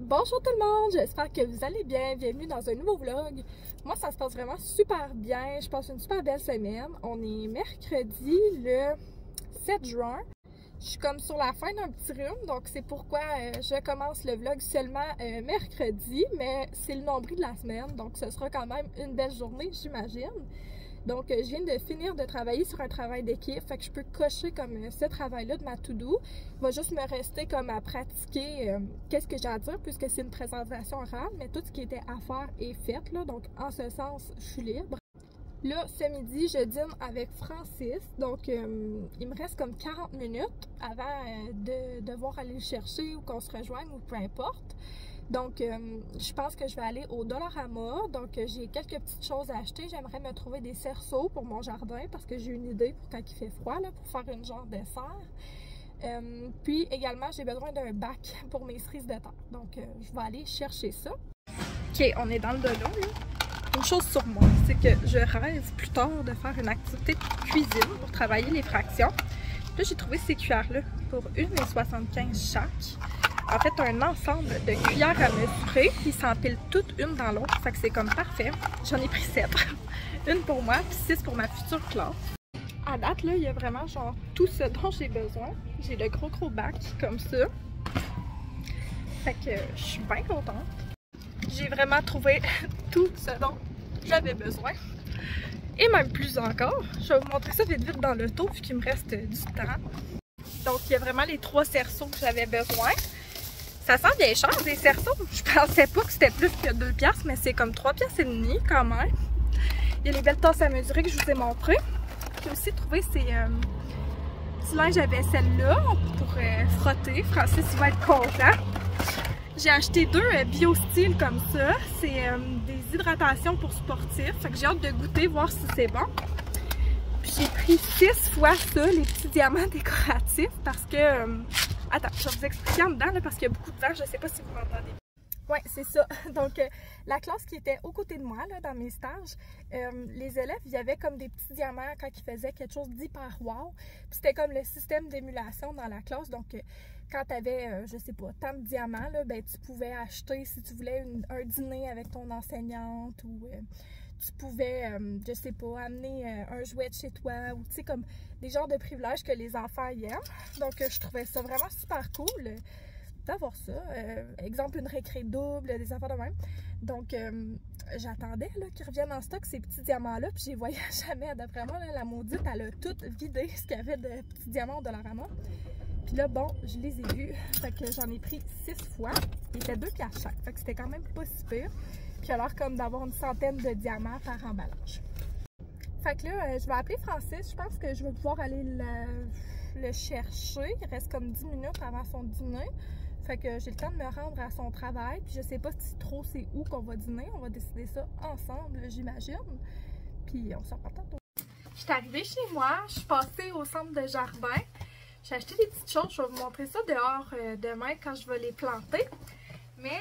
Bonjour tout le monde, j'espère que vous allez bien, bienvenue dans un nouveau vlog. Moi ça se passe vraiment super bien, je passe une super belle semaine. On est mercredi le 7 juin. Je suis comme sur la fin d'un petit rhume, donc c'est pourquoi je commence le vlog seulement mercredi, mais c'est le nombril de la semaine, donc ce sera quand même une belle journée j'imagine. Donc, je viens de finir de travailler sur un travail d'équipe, fait que je peux cocher comme ce travail-là de ma to-do. Il va juste me rester comme à pratiquer qu'est-ce que j'ai à dire, puisque c'est une présentation orale, mais tout ce qui était à faire est fait, là, donc en ce sens, je suis libre. Là, ce midi, je dîne avec Francis, donc il me reste comme 40 minutes avant de devoir aller le chercher ou qu'on se rejoigne ou peu importe. Donc, je pense que je vais aller au Dollarama. Donc, j'ai quelques petites choses à acheter. J'aimerais me trouver des cerceaux pour mon jardin parce que j'ai une idée pour quand il fait froid, là, pour faire une genre de serre. Puis, également, j'ai besoin d'un bac pour mes cerises de terre. Donc, je vais aller chercher ça. OK, on est dans le dono, là. Une chose sur moi, c'est que je rêve plus tard de faire une activité de cuisine pour travailler les fractions. Là, j'ai trouvé ces cuillères-là pour 1,75 chaque. En fait, un ensemble de cuillères à mesurer, puis ils s'empilent toutes une dans l'autre, fait que c'est comme parfait. J'en ai pris 7. Une pour moi, puis 6 pour ma future classe. À date, là, il y a vraiment genre tout ce dont j'ai besoin. J'ai le gros bac comme ça. Fait que je suis bien contente. J'ai vraiment trouvé tout ce dont j'avais besoin. Et même plus encore. Je vais vous montrer ça vite dans l'auto, vu qu'il me reste du temps. Donc, il y a vraiment les 3 cerceaux que j'avais besoin. Ça sent bien cher, des cerceaux. Je pensais pas que c'était plus que 2 piastres, mais c'est comme 3 piastres et demi quand même. Il y a les belles tasses à mesurer que je vous ai montrées. J'ai aussi trouvé ces petits linges à vaisselle là pour frotter. Francis il va être content. J'ai acheté 2 bio-style comme ça. C'est des hydratations pour sportifs. Fait que j'ai hâte de goûter, voir si c'est bon. J'ai pris 6 fois ça, les petits diamants décoratifs, parce que... attends, je vais vous expliquer en dedans, là, parce qu'il y a beaucoup de vent, je ne sais pas si vous m'entendez. Oui, c'est ça. Donc, la classe qui était aux côtés de moi, là, dans mes stages, les élèves, il y avait comme des petits diamants quand ils faisaient quelque chose d'hyper wow. Puis c'était comme le système d'émulation dans la classe. Donc, quand tu avais, je sais pas, tant de diamants, là, ben, tu pouvais acheter, si tu voulais, un dîner avec ton enseignante ou... tu pouvais, je sais pas, amener un jouet de chez toi ou tu sais, comme des genres de privilèges que les enfants y aiment. Donc, je trouvais ça vraiment super cool d'avoir ça. Exemple, une récré double, des affaires de même. Donc, j'attendais qu'ils reviennent en stock, ces petits diamants-là, puis je les voyais jamais. D'après moi, là, la maudite, elle a tout vidé ce qu'il y avait de petits diamants au Dollarama. Puis là, bon, je les ai vus. Fait que j'en ai pris 6 fois. Ils étaient 2 piastres chaque. Fait que c'était quand même pas si pire. Puis il a l'air comme d'avoir une centaine de diamants par emballage. Fait que là, je vais appeler Francis. Je pense que je vais pouvoir aller le chercher. Il reste comme 10 minutes avant son dîner. Fait que j'ai le temps de me rendre à son travail. Puis je sais pas si trop c'est où qu'on va dîner. On va décider ça ensemble, j'imagine. Puis on s'en reparle tantôt. Je suis arrivée chez moi. Je suis passée au centre de jardin. J'ai acheté des petites choses. Je vais vous montrer ça dehors demain quand je vais les planter. Mais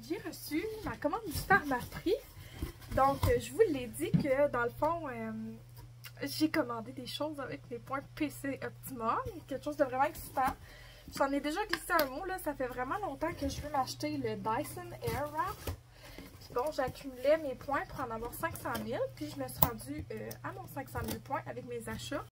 j'ai reçu ma commande du Pharmaprix. Donc, je vous l'ai dit que dans le fond, j'ai commandé des choses avec mes points PC Optimum. Quelque chose de vraiment excitant. J'en ai déjà glissé un mot, là. Ça fait vraiment longtemps que je veux m'acheter le Dyson Airwrap. Puis bon, j'accumulais mes points pour en avoir 500 000. Puis je me suis rendue à mon 500 000 points avec mes achats.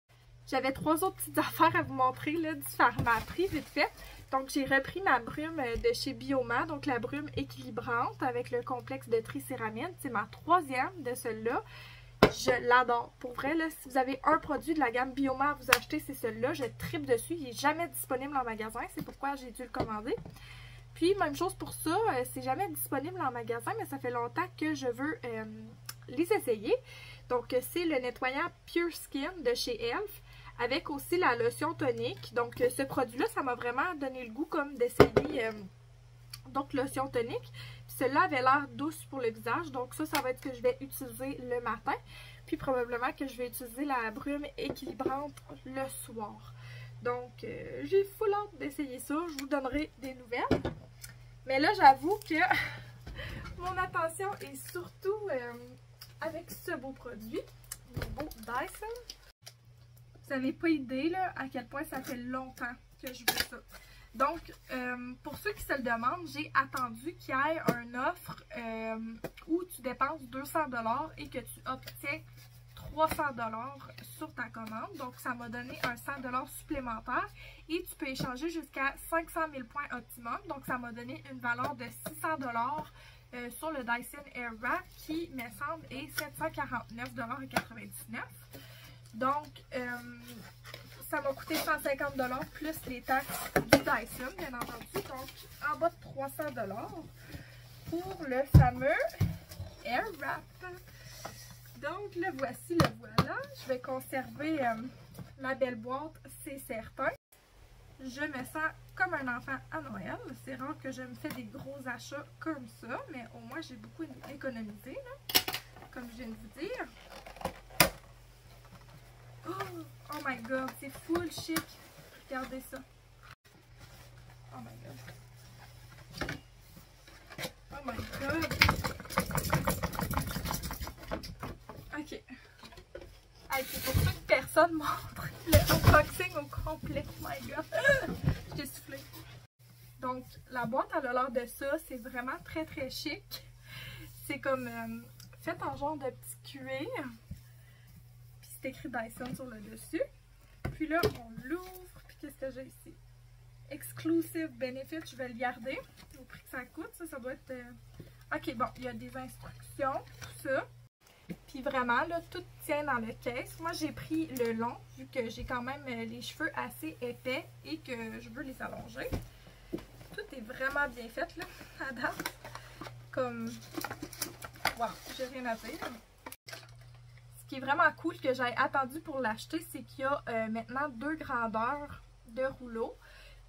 J'avais 3 autres petites affaires à vous montrer là, du Pharmaprix vite fait. Donc j'ai repris ma brume de chez Bioma, donc la brume équilibrante avec le complexe de tricéramide. C'est ma 3e de celle-là. Je l'adore. Pour vrai, là, si vous avez un produit de la gamme Bioma à vous acheter, c'est celui-là. Je tripe dessus. Il n'est jamais disponible en magasin. C'est pourquoi j'ai dû le commander. Puis, même chose pour ça. C'est jamais disponible en magasin, mais ça fait longtemps que je veux les essayer. Donc, c'est le nettoyant Pure Skin de chez Elf. Avec aussi la lotion tonique. Donc, ce produit-là, ça m'a vraiment donné le goût comme d'essayer donc lotion tonique. Puis celle-là avait l'air douce pour le visage. Donc, ça va être ce que je vais utiliser le matin. Puis, probablement que je vais utiliser la brume équilibrante le soir. Donc, j'ai full hâte d'essayer ça. Je vous donnerai des nouvelles. Mais là, j'avoue que mon attention est surtout avec ce beau produit. Mon beau Dyson. Vous n'avez pas idée là, à quel point ça fait longtemps que je veux ça. Donc, pour ceux qui se le demandent, j'ai attendu qu'il y ait une offre où tu dépenses 200$ et que tu obtiens 300$ sur ta commande. Donc, ça m'a donné un 100$ supplémentaire et tu peux échanger jusqu'à 500 000 points optimum. Donc, ça m'a donné une valeur de 600$ sur le Dyson Airwrap qui, me semble, est 749,99$. Donc, ça m'a coûté 150$ plus les taxes du Dyson, bien entendu. Donc, en bas de 300$ pour le fameux Airwrap. Donc, le voici, le voilà. Je vais conserver la belle boîte, c'est certain. Je me sens comme un enfant à Noël. C'est rare que je me fais des gros achats comme ça, mais au moins, j'ai beaucoup économisé, là, comme je viens de vous dire. Oh my god, c'est full chic. Regardez ça. Oh my god. Oh my god. Ok. Hey, c'est pour ça que personne montre le unboxing au complet. Oh my god. J'ai soufflé. Donc, la boîte à l'air de ça, c'est vraiment très très chic. C'est comme fait en genre de petit cuir. Puis c'est écrit Dyson sur le dessus. Puis là, on l'ouvre. Puis qu'est-ce que j'ai ici? Exclusive Benefit, je vais le garder. Au prix que ça coûte, ça doit être... Ok, bon, il y a des instructions, tout ça. Puis vraiment, là, tout tient dans le caisse. Moi, j'ai pris le long, vu que j'ai quand même les cheveux assez épais et que je veux les allonger. Tout est vraiment bien fait, là, à date. Comme... Wow, j'ai rien à dire. Ce qui est vraiment cool que j'ai attendu pour l'acheter, c'est qu'il y a maintenant 2 grandeurs de rouleaux.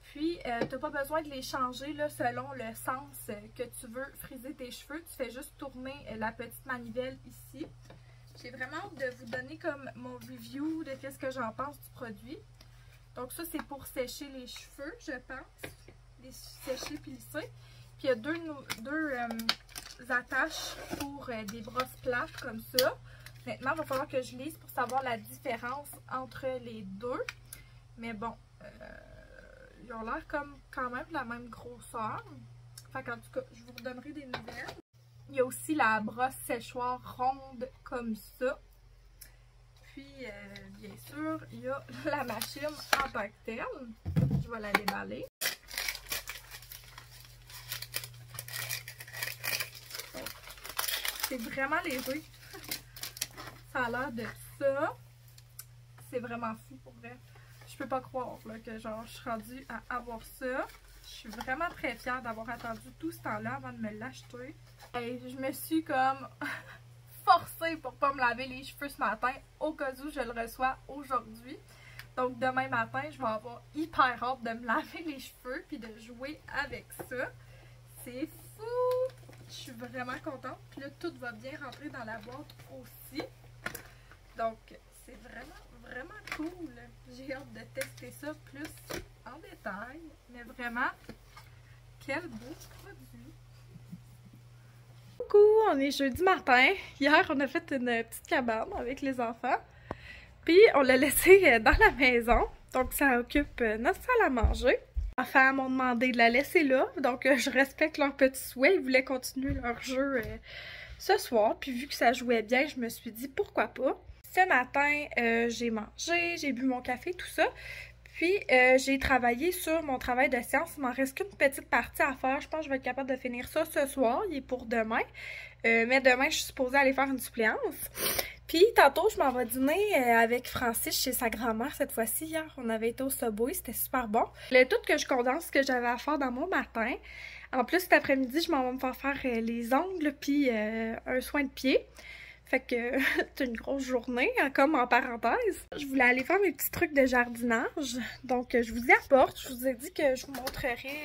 Puis, tu n'as pas besoin de les changer là, selon le sens que tu veux friser tes cheveux. Tu fais juste tourner la petite manivelle ici. J'ai vraiment hâte de vous donner comme mon review de ce que j'en pense du produit. Donc ça, c'est pour sécher les cheveux, je pense. Les sécher puis lisser. Puis, il y a deux attaches pour des brosses plates comme ça. Maintenant, il va falloir que je lise pour savoir la différence entre les deux. Mais bon... ils ont l'air comme quand même de la même grosseur. Fait qu'en tout cas, je vous redonnerai des nouvelles. Il y a aussi la brosse séchoir ronde comme ça. Puis, bien sûr, il y a la machine en tant que telle. Je vais la déballer. C'est vraiment léger. Ça a l'air de ça. C'est vraiment fou pour vrai. Je peux pas croire là, que genre je suis rendue à avoir ça. Je suis vraiment très fière d'avoir attendu tout ce temps-là avant de me l'acheter. Et je me suis comme forcée pour pas me laver les cheveux ce matin au cas où je le reçois aujourd'hui. Donc demain matin, je vais avoir hyper hâte de me laver les cheveux puis de jouer avec ça. C'est fou! Je suis vraiment contente. Puis là, tout va bien rentrer dans la boîte aussi. Donc, c'est vraiment cool. J'ai hâte de tester ça plus en détail. Mais vraiment, quel beau produit. Coucou, on est jeudi matin. Hier, on a fait une petite cabane avec les enfants. Puis, on l'a laissé dans la maison. Donc, ça occupe notre salle à manger. Les enfants m'ont demandé de la laisser là. Donc, je respecte leur petit souhait. Ils voulaient continuer leur jeu ce soir. Puis, vu que ça jouait bien, je me suis dit pourquoi pas. Ce matin, j'ai mangé, j'ai bu mon café, tout ça. Puis, j'ai travaillé sur mon travail de science. Il m'en reste qu'une petite partie à faire. Je pense que je vais être capable de finir ça ce soir. Il est pour demain. Mais demain, je suis supposée aller faire une suppléance. Puis, tantôt, je m'en vais dîner avec Francis chez sa grand-mère cette fois-ci. Hier, on avait été au Subway. C'était super bon. Tout que je condense ce que j'avais à faire dans mon matin. En plus, cet après-midi, je m'en vais me faire les ongles puis un soin de pied. Fait que c'est une grosse journée, comme en parenthèse. Je voulais aller faire mes petits trucs de jardinage. Donc, je vous y apporte. Je vous ai dit que je vous montrerai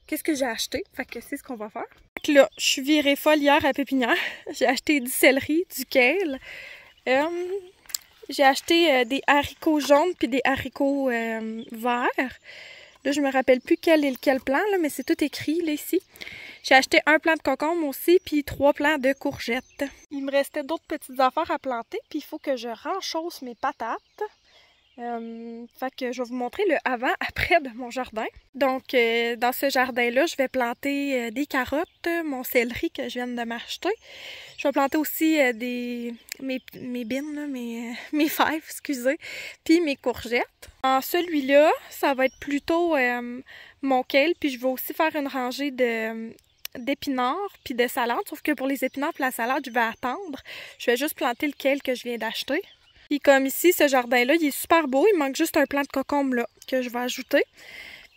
qu'est-ce que j'ai acheté. Fait que c'est ce qu'on va faire. Fait que là, je suis virée folle hier à Pépinière. J'ai acheté du céleri, du kale. J'ai acheté des haricots jaunes puis des haricots verts. Là, je me rappelle plus quel est lequel plant, là, mais c'est tout écrit là ici. J'ai acheté un plant de concombre aussi, puis 3 plants de courgettes. Il me restait d'autres petites affaires à planter, puis il faut que je renchausse mes patates. Fait que je vais vous montrer le avant-après de mon jardin. Donc, dans ce jardin-là, je vais planter des carottes, mon céleri que je viens de m'acheter. Je vais planter aussi mes bines, là, mes fèves, excusez, puis mes courgettes. En celui-là, ça va être plutôt mon kale, puis je vais aussi faire une rangée d'épinards puis de salade, sauf que pour les épinards et la salade, je vais attendre. Je vais juste planter le kale que je viens d'acheter. Puis comme ici, ce jardin-là, il est super beau. Il manque juste un plant de concombre là que je vais ajouter.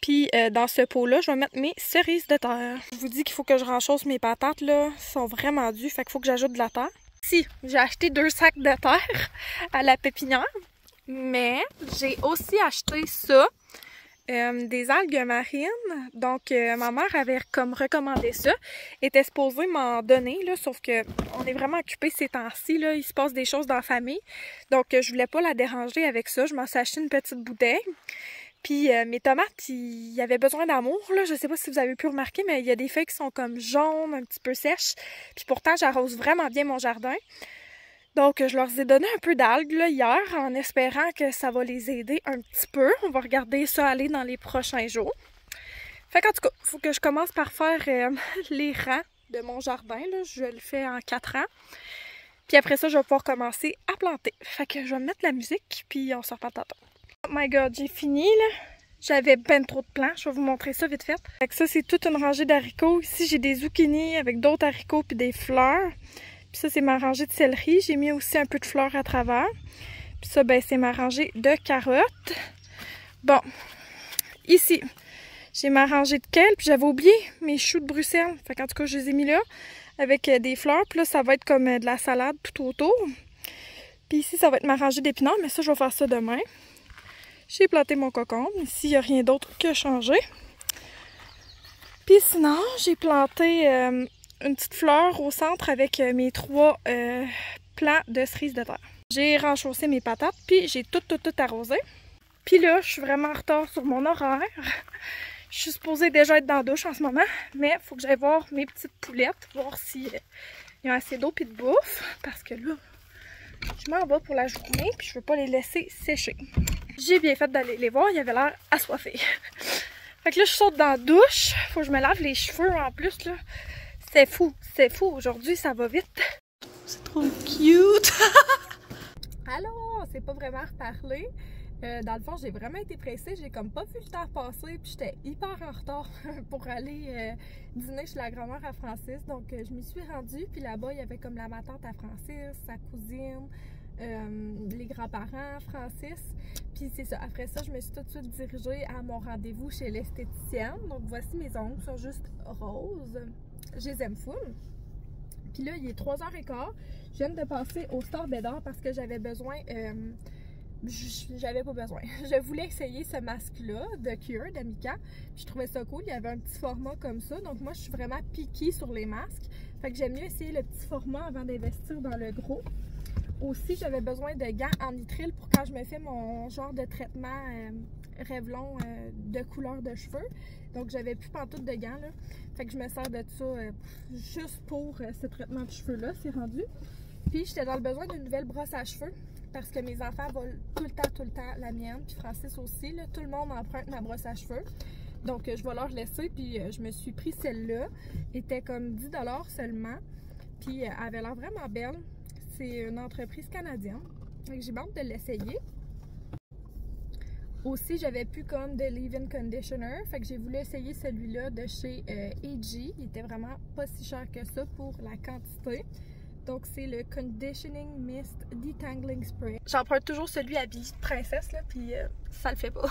Puis dans ce pot-là, je vais mettre mes cerises de terre. Je vous dis qu'il faut que je renchausse mes patates là. Elles sont vraiment dues, fait qu'il faut que j'ajoute de la terre. Ici, j'ai acheté 2 sacs de terre à la pépinière. Mais j'ai aussi acheté ça. Des algues marines. Donc, ma mère avait comme recommandé ça. Était supposée m'en donner, là, sauf que on est vraiment occupés ces temps-ci, là. Il se passe des choses dans la famille. Donc, je voulais pas la déranger avec ça. Je m'en suis acheté une petite bouteille. Puis, mes tomates, il avaient besoin d'amour, là. Je sais pas si vous avez pu remarquer, mais il y a des feuilles qui sont comme jaunes, un petit peu sèches. Puis pourtant, j'arrose vraiment bien mon jardin. Donc, je leur ai donné un peu d'algues là, hier en espérant que ça va les aider un petit peu. On va regarder ça aller dans les prochains jours. Fait qu'en tout cas, il faut que je commence par faire les rangs de mon jardin. Là. Je le fais en 4 rangs. Puis après ça, je vais pouvoir commencer à planter. Fait que je vais mettre la musique, puis on se reparle tantôt. Oh my god, j'ai fini là. J'avais ben trop de plants. Je vais vous montrer ça vite fait. Fait que ça, c'est toute une rangée d'haricots. Ici, j'ai des zucchini avec d'autres haricots puis des fleurs. Puis ça, c'est ma rangée de céleri. J'ai mis aussi un peu de fleurs à travers. Puis ça, ben, c'est ma rangée de carottes. Bon, ici, j'ai ma rangée de kale. Puis j'avais oublié mes choux de Bruxelles. Fait qu'en tout cas, je les ai mis là avec des fleurs. Puis là, ça va être comme de la salade tout autour. Puis ici, ça va être ma rangée d'épinards. Mais ça, je vais faire ça demain. J'ai planté mon concombre. Ici, il n'y a rien d'autre que changer. Puis sinon, j'ai planté une petite fleur au centre avec mes 3 plants de cerises de terre. J'ai renchaussé mes patates, puis j'ai tout arrosé. Puis là, je suis vraiment en retard sur mon horaire. Je suis supposée déjà être dans la douche en ce moment, mais il faut que j'aille voir mes petites poulettes, voir s'il y a assez d'eau et de bouffe, parce que là, je m'en vais pour la journée, puis je veux pas les laisser sécher. J'ai bien fait d'aller les voir, ils avaient l'air assoiffés. Fait que là, je saute dans la douche, faut que je me lave les cheveux en plus, là. C'est fou. Aujourd'hui, ça va vite. C'est trop cute! Allô, on s'est pas vraiment reparlé. Dans le fond, j'ai vraiment été pressée. J'ai comme pas vu le temps passer. Puis j'étais hyper en retard pour aller dîner chez la grand-mère à Francis. Donc, je m'y suis rendue. Puis là-bas, il y avait comme la ma-tante à Francis, sa cousine, les grands-parents, Francis. Puis c'est ça. Après ça, je me suis tout de suite dirigée à mon rendez-vous chez l'esthéticienne. Donc, voici mes ongles. Ils sont juste roses. Je les aime full. Puis là, il est 3h15. Je viens de passer au Store Bédard parce que j'avais besoin... j'avais pas besoin. Je voulais essayer ce masque-là de Cure d'Amica. Puis je trouvais ça cool. Il y avait un petit format comme ça. Donc moi, je suis vraiment piquée sur les masques. Fait que j'aime mieux essayer le petit format avant d'investir dans le gros. Aussi, j'avais besoin de gants en nitrile pour quand je me fais mon genre de traitement Revlon de couleur de cheveux. Donc, j'avais plus pantoute de gants, là. Fait que je me sers de ça juste pour ce traitement de cheveux-là, c'est rendu. Puis, j'étais dans le besoin d'une nouvelle brosse à cheveux parce que mes enfants volent tout le temps la mienne. Puis Francis aussi, là. Tout le monde emprunte ma brosse à cheveux. Donc, je vais leur laisser. Puis, je me suis pris celle-là. Elle était comme 10 $ seulement. Puis, elle avait l'air vraiment belle. C'est une entreprise canadienne. Fait que j'ai hâte de l'essayer. Aussi, j'avais plus comme de leave-in conditioner. Fait que j'ai voulu essayer celui-là de chez AG. Il était vraiment pas si cher que ça pour la quantité. Donc, c'est le Conditioning Mist Detangling Spray. J'emprunte toujours celui à billes de princesse, là, puis ça le fait pas.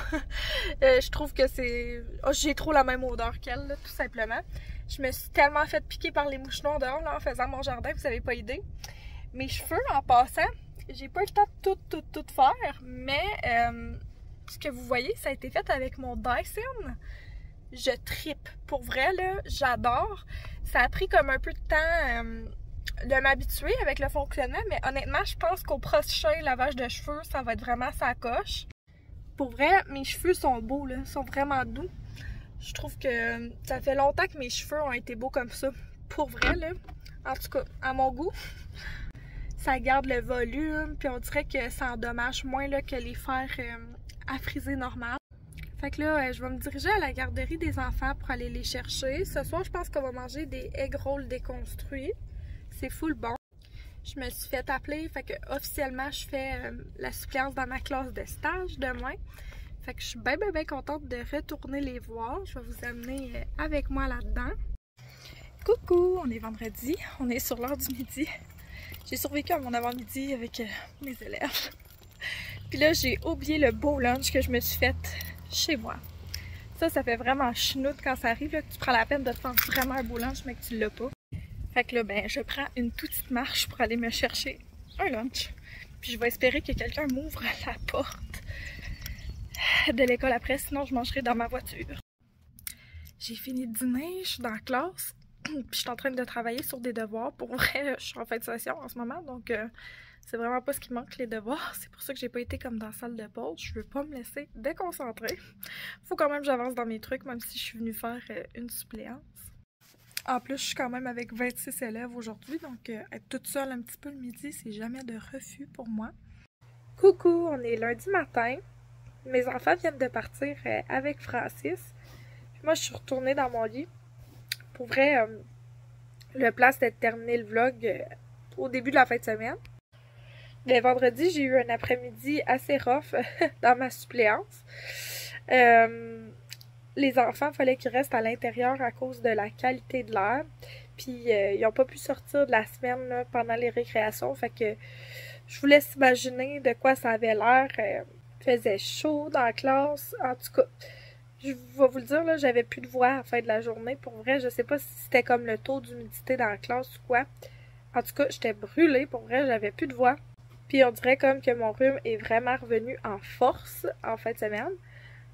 Je trouve que c'est... Oh, j'ai trop la même odeur qu'elle, là, tout simplement. Je me suis tellement fait piquer par les mouchetons dehors, là, en faisant mon jardin, vous avez pas idée. Mes cheveux, en passant, j'ai pas eu le temps de tout faire, mais ce que vous voyez, ça a été fait avec mon Dyson. Je trippe. Pour vrai, là, j'adore. Ça a pris comme un peu de temps de m'habituer avec le fonctionnement, mais honnêtement, je pense qu'au prochain lavage de cheveux, ça va être vraiment sa coche. Pour vrai, mes cheveux sont beaux, là, sont vraiment doux. Je trouve que ça fait longtemps que mes cheveux ont été beaux comme ça. Pour vrai, là, en tout cas, à mon goût. ça garde le volume, puis on dirait que ça endommage moins là, que les fers à friser normal. Fait que là, je vais me diriger à la garderie des enfants pour aller les chercher. Ce soir, je pense qu'on va manger des egg rolls déconstruits. C'est full bon. Je me suis fait appeler, fait que officiellement, je fais la suppléance dans ma classe de stage demain. Fait que je suis bien contente de retourner les voir. Je vais vous amener avec moi là-dedans. Coucou, on est vendredi, on est sur l'heure du midi. J'ai survécu à mon avant-midi avec mes élèves. Puis là, j'ai oublié le beau lunch que je me suis fait chez moi. Ça fait vraiment chenoute quand ça arrive, là, que tu prends la peine de te faire vraiment un beau lunch, mais que tu l'as pas. Fait que là, ben, je prends une toute petite marche pour aller me chercher un lunch. Puis je vais espérer que quelqu'un m'ouvre la porte de l'école après, sinon je mangerai dans ma voiture. J'ai fini de dîner, je suis dans la classe, puis je suis en train de travailler sur des devoirs. Pour vrai, je suis en fin de session en ce moment, donc c'est vraiment pas ce qui manque, les devoirs. C'est pour ça que j'ai pas été comme dans la salle de pause. Je veux pas me laisser déconcentrer. Faut quand même que j'avance dans mes trucs, même si je suis venue faire une suppléance. En plus, je suis quand même avec 26 élèves aujourd'hui, donc être toute seule un petit peu le midi, c'est jamais de refus pour moi. Coucou, on est lundi matin. Mes enfants viennent de partir avec Francis. Puis moi, je suis retournée dans mon lit. Pour vrai, le plan, c'était de terminer le vlog au début de la fin de semaine. Le vendredi, j'ai eu un après-midi assez rough dans ma suppléance. Les enfants, il fallait qu'ils restent à l'intérieur à cause de la qualité de l'air. Puis, ils n'ont pas pu sortir de la semaine là, pendant les récréations. Fait que je vous laisse imaginer de quoi ça avait l'air. Il faisait chaud dans la classe. En tout cas, je vais vous le dire, là, j'avais plus de voix à la fin de la journée. Pour vrai, je sais pas si c'était comme le taux d'humidité dans la classe ou quoi. En tout cas, j'étais brûlée. Pour vrai, j'avais plus de voix. Puis on dirait comme que mon rhume est vraiment revenu en force en fin de semaine.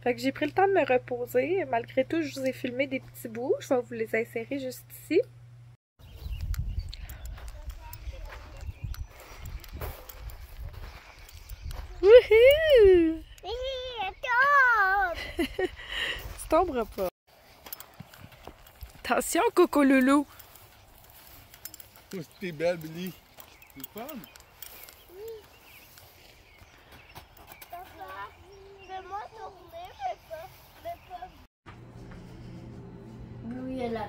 Fait que j'ai pris le temps de me reposer. Malgré tout, je vous ai filmé des petits bouts. Je vais vous les insérer juste ici. Wouhou! Tu tomberas pas. Attention, Coco Loulou! T'es belle, Billy. C'est le fun? Oui, elle a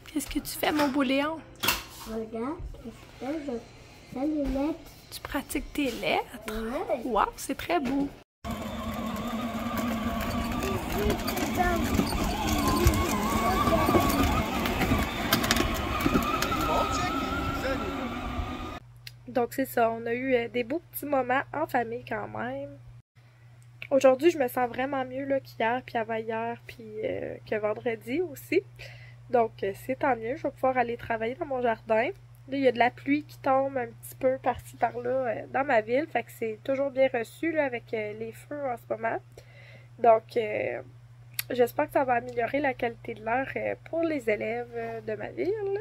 Qu'est-ce que tu fais, mon beau Léon? Regarde, je fais les lettres. Tu pratiques tes lettres? Ouais. Wow, c'est très beau. Donc c'est ça, on a eu des beaux petits moments en famille quand même. Aujourd'hui, je me sens vraiment mieux qu'hier, puis avant-hier, puis que vendredi aussi. Donc c'est tant mieux, je vais pouvoir aller travailler dans mon jardin. Là, il y a de la pluie qui tombe un petit peu par-ci par-là dans ma ville, fait que c'est toujours bien reçu là, avec les feux en ce moment. Donc j'espère que ça va améliorer la qualité de l'air pour les élèves de ma ville.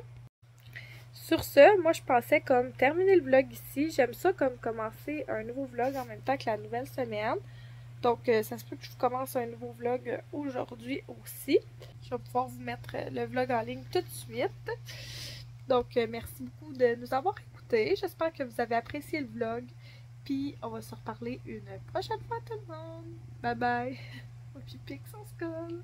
Sur ce, moi je pensais comme terminer le vlog ici. J'aime ça comme commencer un nouveau vlog en même temps que la nouvelle semaine. Donc ça se peut que je commence un nouveau vlog aujourd'hui aussi. Je vais pouvoir vous mettre le vlog en ligne tout de suite. Donc merci beaucoup de nous avoir écoutés. J'espère que vous avez apprécié le vlog. Puis on va se reparler une prochaine fois tout le monde. Bye bye. Puis pique, on se colle.